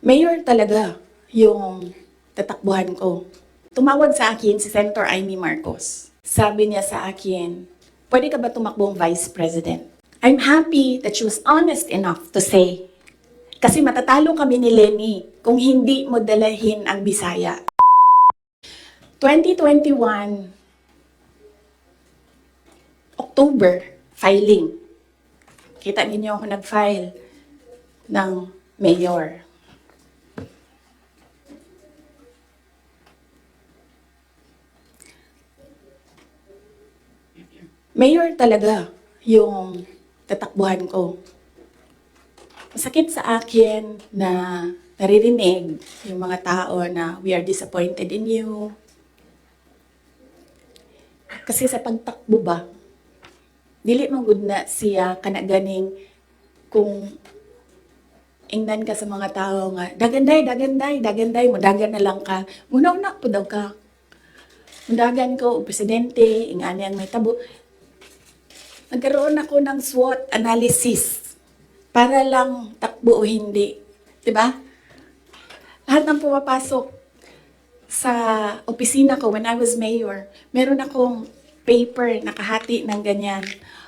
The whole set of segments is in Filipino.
Mayor talaga yung tatakbuhan ko. Tumawag sa akin si Senator Amy Marcos. Sabi niya sa akin, pwede ka ba tumakbong Vice President? I'm happy that she was honest enough to say, kasi matatalo kami ni Lenny kung hindi mo dalahin ang Bisaya. 2021, October, filing. Kita niyo ako nag-file ng mayor. Mayor talaga yung tatakbuhan ko. Masakit sa akin na naririnig yung mga tao na we are disappointed in you. Kasi sa pagtakbo ba, dili man gud na siya kanaganing kung ingnan ka sa mga tao nga, daganday, mudagan na lang ka. Una-una po daw ka. Mudagan ko, o presidente, ingani ang may tabo. Nagkaroon ako ng SWOT analysis para lang takbo o hindi. Diba? Lahat ng pumapasok sa opisina ko when I was mayor, meron akong paper nakahati ng ganyan.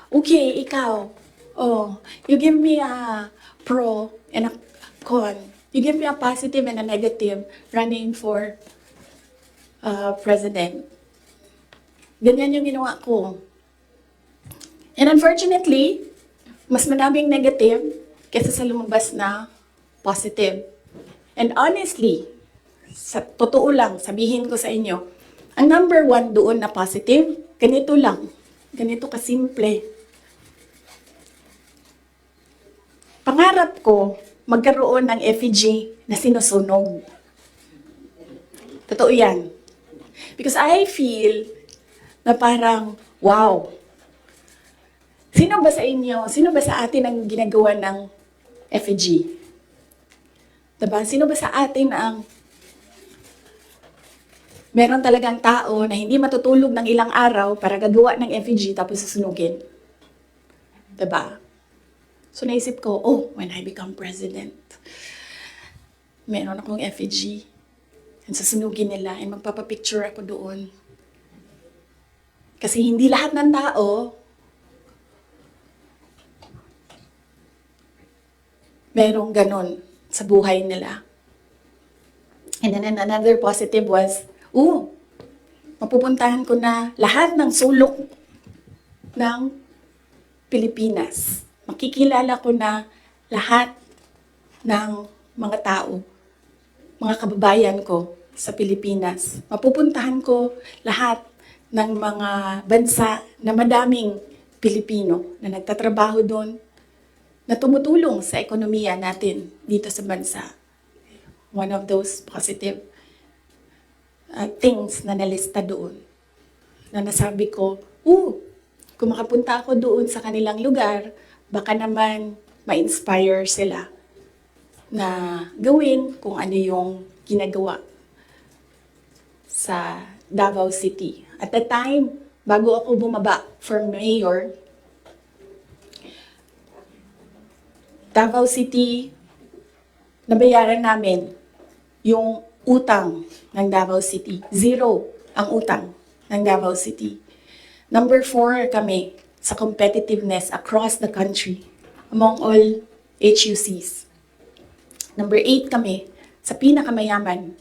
Okay, ikaw, you give me a pro and a con. You give me a positive and a negative running for president. Ganyan yung ginawa ko. And unfortunately, mas madaming negative kaysa sa lumabas na positive. And honestly, sa totoo lang, sabihin ko sa inyo, ang number one doon na positive, ganito lang. Ganito kasimple. Pangarap ko, magkaroon ng effigy na sinusunog. Totoo yan. Because I feel na parang, wow, sino ba sa inyo, sino ba sa atin ang ginagawa ng effigy? Diba? Sino ba sa atin ang meron talagang tao na hindi matutulog ng ilang araw para gagawa ng effigy tapos susunugin? Diba? So naisip ko, when I become president, meron akong effigy. And susunugin nila and magpapapicture ako doon. Kasi hindi lahat ng tao merong ganon sa buhay nila. And then another positive was, mapupuntahan ko na lahat ng sulok ng Pilipinas. Makikilala ko na lahat ng mga tao, mga kababayan ko sa Pilipinas. Mapupuntahan ko lahat ng mga bansa na madaming Pilipino na nagtatrabaho doon, na tumutulong sa ekonomiya natin dito sa bansa. One of those positive things na nalista doon. Na nasabi ko, kung makapunta ako doon sa kanilang lugar, baka naman ma-inspire sila na gawin kung ano yung ginagawa sa Davao City. At the time, bago ako bumaba for mayor, Davao City, nabayaran namin yung utang ng Davao City. 0 ang utang ng Davao City. Number 4 kami sa competitiveness across the country among all HUCs. Number 8 kami sa pinakamayaman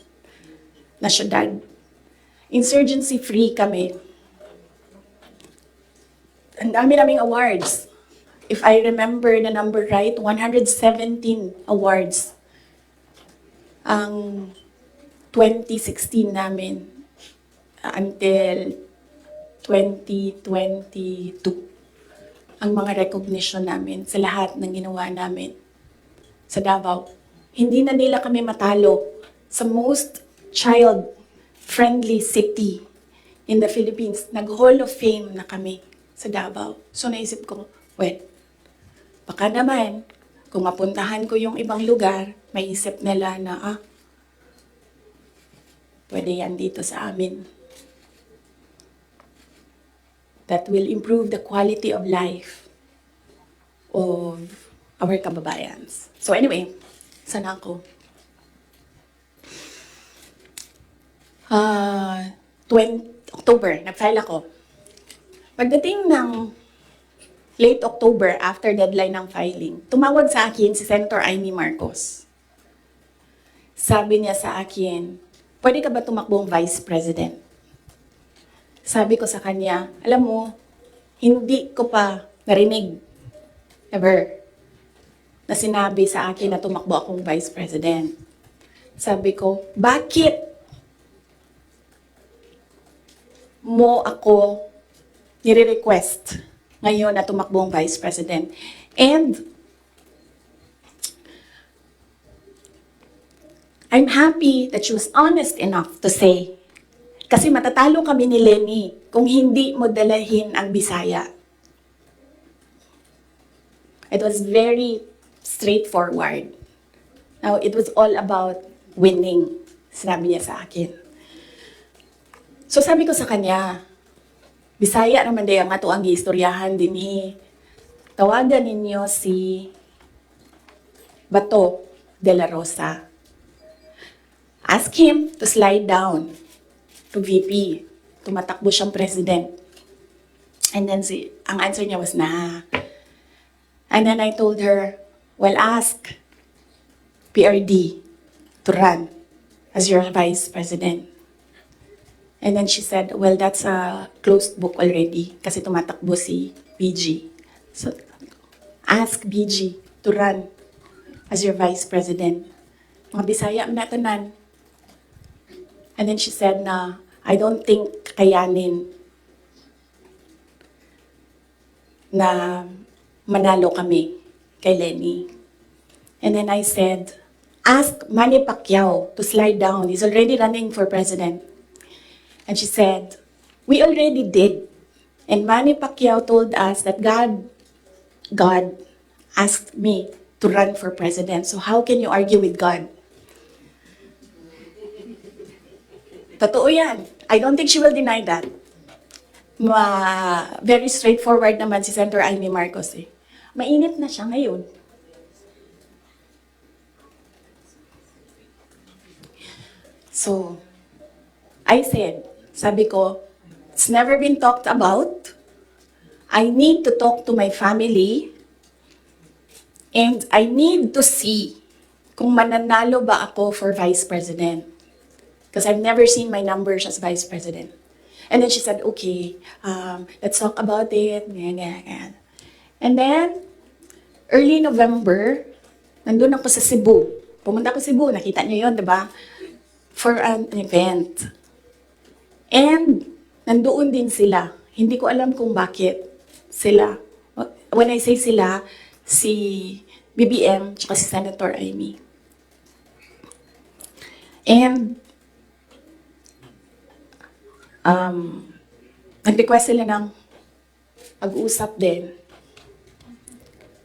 na syudad. Insurgency-free kami. Ang dami naming awards. If I remember the number right, 117 awards ang 2016 namin until 2022. Ang mga recognition namin sa lahat ng ginawa namin sa Davao. Hindi na nila kami matalo sa most child-friendly city in the Philippines. Nag-Hall of Fame na kami sa Davao. So naisip ko, baka naman, kung mapuntahan ko yung ibang lugar, may isip nila na, pwede yan dito sa amin. That will improve the quality of life of our kababayans. So anyway, sana ako October, nag-file ako. Pagdating ng late October, after deadline ng filing, tumawag sa akin si Senator Amy Marcos. Sabi niya sa akin, pwede ka ba tumakbong Vice President? Sabi ko sa kanya, alam mo, hindi ko pa narinig, ever, na sinabi sa akin na tumakbo akong Vice President. Sabi ko, bakit mo ako nire-request ngayon na tumakbo ang Vice President? And I'm happy that she was honest enough to say, kasi matatalo kami ni Lenny kung hindi mo dalahin ang Bisaya. It was very straightforward. Now, it was all about winning, sinabi niya sa akin. So sabi ko sa kanya, Bisaya naman day ang ato ang giistoryahan din tawagan ninyo si Bato de la Rosa. Ask him to slide down to VP. Tumatakbo siyang president. And then ang answer niya was, nah. And then I told her, well, ask PRD to run as your vice president. And then she said, well, that's a closed book already kasi tumatakbo si BG. So, ask BG to run as your vice president. Mga Bisaya na tanan. And then she said na, I don't think kayanin na manalo kami kay Lenny. And then I said, ask Manny Pacquiao to slide down. He's already running for president. And she said, we already did. And Manny Pacquiao told us that God asked me to run for president. So how can you argue with God? Totoo yan. I don't think she will deny that. Very straightforward naman si Senator Amy Marcos eh. Mainit na siya ngayon. So, I said, sabi ko, it's never been talked about. I need to talk to my family. And I need to see kung mananalo ba ako for Vice President. Because I've never seen my numbers as Vice President. And then she said, okay, let's talk about it. And then, early November, nandun ako sa Cebu. Pumunta ako sa Cebu, nakita niyo yun, diba? For an event. And, nandoon din sila. Hindi ko alam kung bakit sila. When I say sila, si BBM, tsaka si Senator Amy. And, nag-request sila ng pag-uusap din.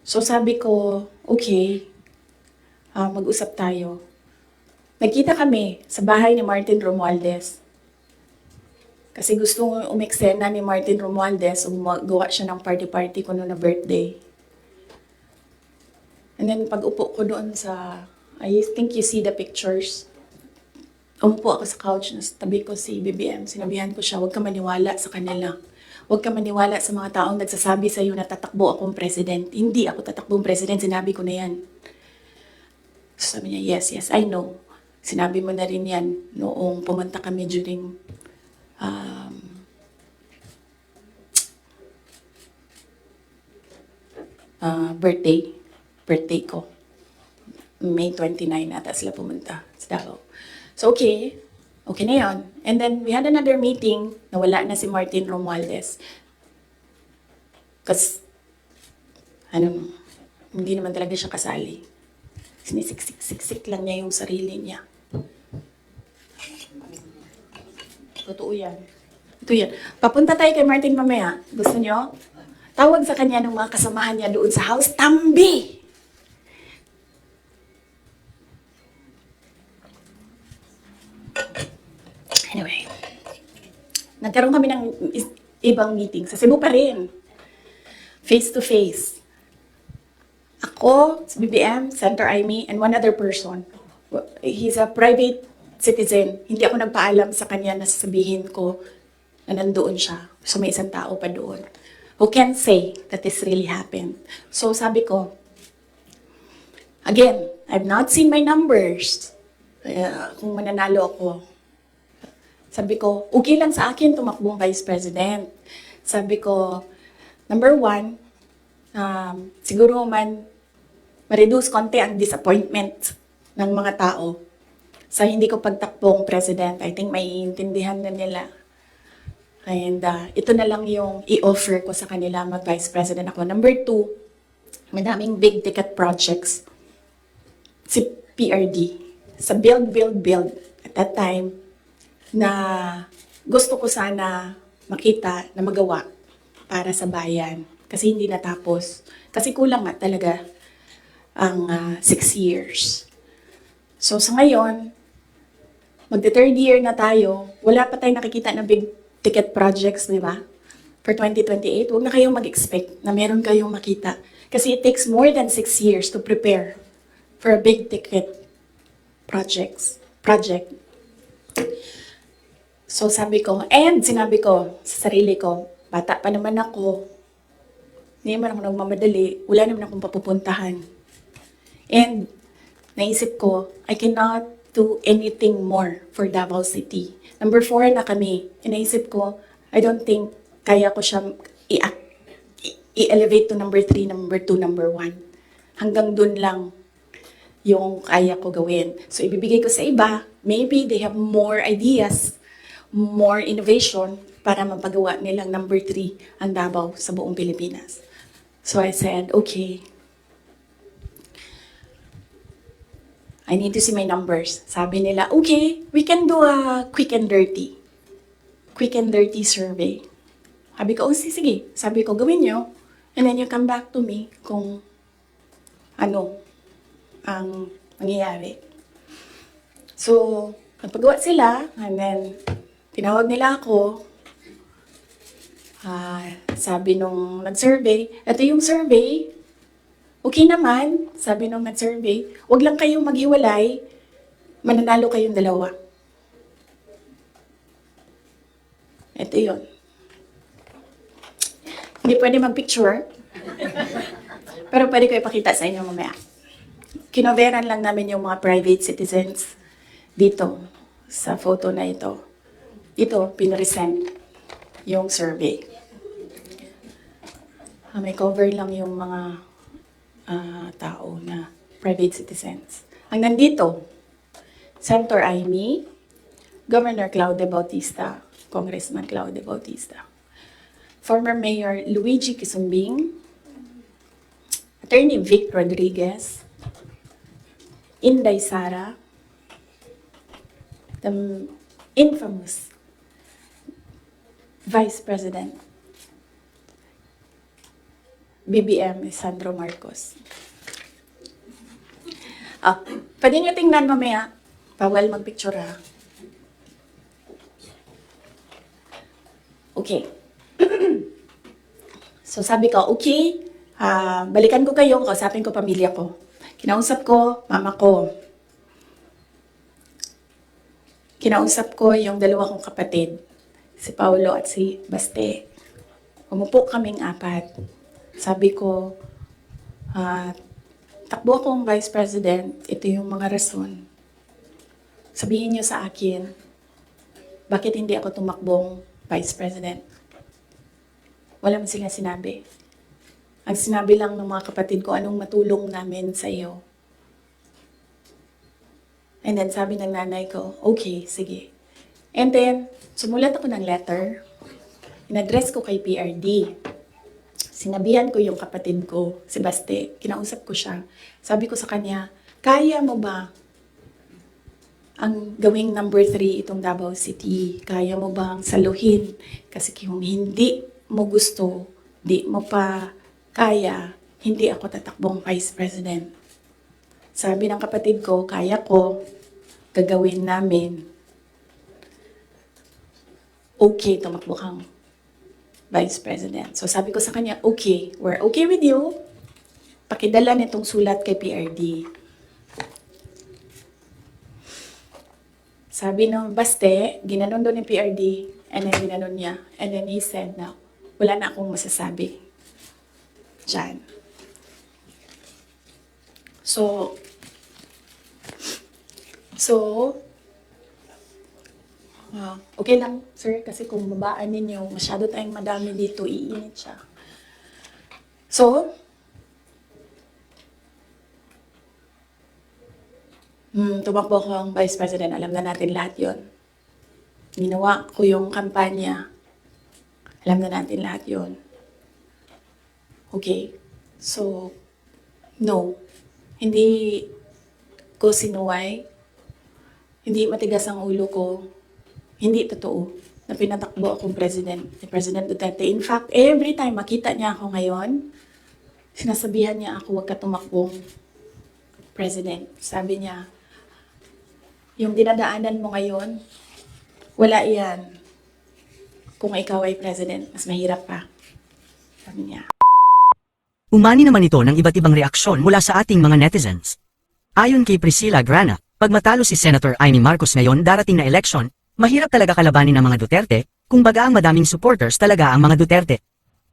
So sabi ko, okay, mag-usap tayo. Nagkita kami sa bahay ni Martin Romualdez. Kasi gusto umeksena ni Martin Romualdez, gawa siya ng party-party ko noon na birthday. And then pag-upo ko doon sa, I think you see the pictures. Umupo ako sa couch, nasa tabi ko si BBM. Sinabihan ko siya, huwag ka maniwala sa kanila. Huwag ka maniwala sa mga taong nagsasabi sa iyo na tatakbo akong president. Hindi ako tatakbong president, sinabi ko na yan. So sabi niya, yes, I know. Sinabi mo na rin yan noong pumunta kami during birthday ko. May 29 ata sila pumunta sa Davao. So, okay na yun. And then, we had another meeting na wala na si Martin Romualdez. Kasi, hindi naman talaga siya kasali. Sinisiksik lang niya yung sarili niya. Totoo yan. Ito yan. Papunta tayo kay Martin mamaya. Gusto nyo? Tawag sa kanya ng mga kasamahan niya doon sa house, Tambi! Anyway, nagkaroon kami ng ibang meeting. Sa Cebu pa rin. Face to face. Ako, si BBM, Senator Amy, and one other person. He's a private citizen, hindi ako nagpaalam sa kanya na sasabihin ko na nandoon siya. So may isang tao pa doon who can say that this really happened. So sabi ko, again, I've not seen my numbers. Kung mananalo ako. Sabi ko, okay lang sa akin tumakbong Vice President. Sabi ko, number one, siguro ma-reduce konti ang disappointment ng mga tao sa hindi ko pagtakbong president. I think maiintindihan na nila. And ito na lang yung i-offer ko sa kanila mag-vice president ako. Number two, madaming big ticket projects. Si PRD, sa build. At that time, na gusto ko sana makita na magawa para sa bayan. Kasi hindi natapos. Kasi kulang nga talaga ang 6 years. So sa ngayon, magte-third year na tayo, wala pa tayong nakikita na big ticket projects, di ba? For 2028, huwag na kayong mag-expect na meron kayong makita. Kasi it takes more than 6 years to prepare for a big ticket project. So sabi ko, and sinabi ko sa sarili ko, bata pa naman ako, hindi naman ako nagmamadali, wala naman akong papupuntahan. And naisip ko, I cannot do anything more for Davao City. Number 4 na kami. Naisip ko, I don't think kaya ko siya i-elevate to number 3, number 2, number 1. Hanggang dun lang yung kaya ko gawin. So ibibigay ko sa iba, maybe they have more ideas, more innovation para mapagawa nilang number 3 ang Davao sa buong Pilipinas. So I said, okay, I need to see my numbers. Sabi nila, okay, we can do a quick and dirty survey. Sabi ko, oh, sige. Sabi ko, gawin nyo. And then you come back to me kung ano ang mangyayari. So, nagpagawa sila, and then tinawag nila ako. Sabi nung nag-survey, ito yung survey, okay naman, sabi nung nag-survey, wag lang kayong maghiwalay, mananalo kayong dalawa. Ito yun. Hindi pwede mag-picture, pero pwede ko ipakita sa inyo mamaya. Kinoveran lang namin yung mga private citizens dito, sa photo na ito. Ito, pinresent yung survey. May cover lang yung mga tao na private citizens. Ang nandito, Senator Amy, Governor Claude Bautista, Congressman Claude Bautista, former Mayor Luigi Quisumbing, Attorney Vic Rodriguez, Inday Sara, the infamous Vice President BBM Sandro Marcos. Pwede nyo tingnan mamaya. Bawal mag-picture ha. Okay. So sabi ko, okay, balikan ko kayo, kausapin ko pamilya ko. Kinausap ko, mama ko. Kinausap ko yung dalawa kong kapatid, si Paulo at si Baste. Umupo kaming 4. Sabi ko, takbo akong Vice President, ito yung mga rason. Sabihin niyo sa akin, bakit hindi ako tumakbong Vice President? Wala man sila sinabi. Ang sinabi lang ng mga kapatid ko, anong matulong namin sa iyo. And then sabi ng nanay ko, okay, sige. And then, sumulat ako ng letter. In-address ko kay PRD. Sinabihan ko yung kapatid ko, si Baste. Kinausap ko siya. Sabi ko sa kanya, kaya mo ba ang gawing number 3 itong Davao City? Kaya mo bang saluhin? Kasi kung hindi mo gusto, di mo pa kaya, hindi ako tatakbong Vice President. Sabi ng kapatid ko, kaya ko, gagawin namin. Okay, tumakbo kang Vice President. So sabi ko sa kanya, okay, we're okay with you. Pakidala nitong sulat kay PRD. Sabi ng Baste, ginanon doon yung PRD, and then ginanon niya. And then he said na, wala na akong masasabi. Diyan. So, okay lang, sir, kasi kung babaan ninyo, masyado tayong madami dito, iinit siya. So, tumakbo ko ang Vice President, alam na natin lahat yon. Ginawa ko yung kampanya, alam na natin lahat yon. Okay, so, no, hindi ko sinuway, hindi matigas ang ulo ko, hindi totoo na pinatakbo akong President, ni President Duterte. In fact, every time makita niya ako ngayon, sinasabihan niya ako, huwag ka tumakbong President. Sabi niya, yung dinadaanan mo ngayon, wala iyan. Kung ikaw ay President, mas mahirap pa. Sabi niya. Umani naman ito ng iba't ibang reaksyon mula sa ating mga netizens. Ayon kay Priscilla Grana, pag matalo si Senator Amy Marcos ngayon darating na eleksyon, mahirap talaga kalabanin ang mga Duterte, kung baga ang madaming supporters talaga ang mga Duterte.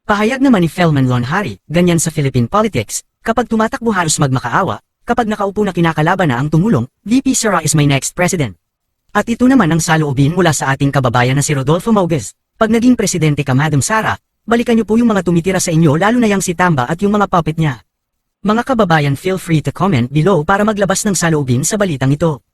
Pahayag naman ni Felman Lonhari, ganyan sa Philippine politics, kapag tumatakbo halos magmakaawa, kapag nakaupo na kinakalaban na ang tumulong, VP Sara is my next president. At ito naman ang saloobin mula sa ating kababayan na si Rodolfo Mauguez, pag naging presidente ka Madam Sara, balikan niyo po yung mga tumitira sa inyo lalo na yang si Tamba at yung mga puppet niya. Mga kababayan, feel free to comment below para maglabas ng saloobin sa balitang ito.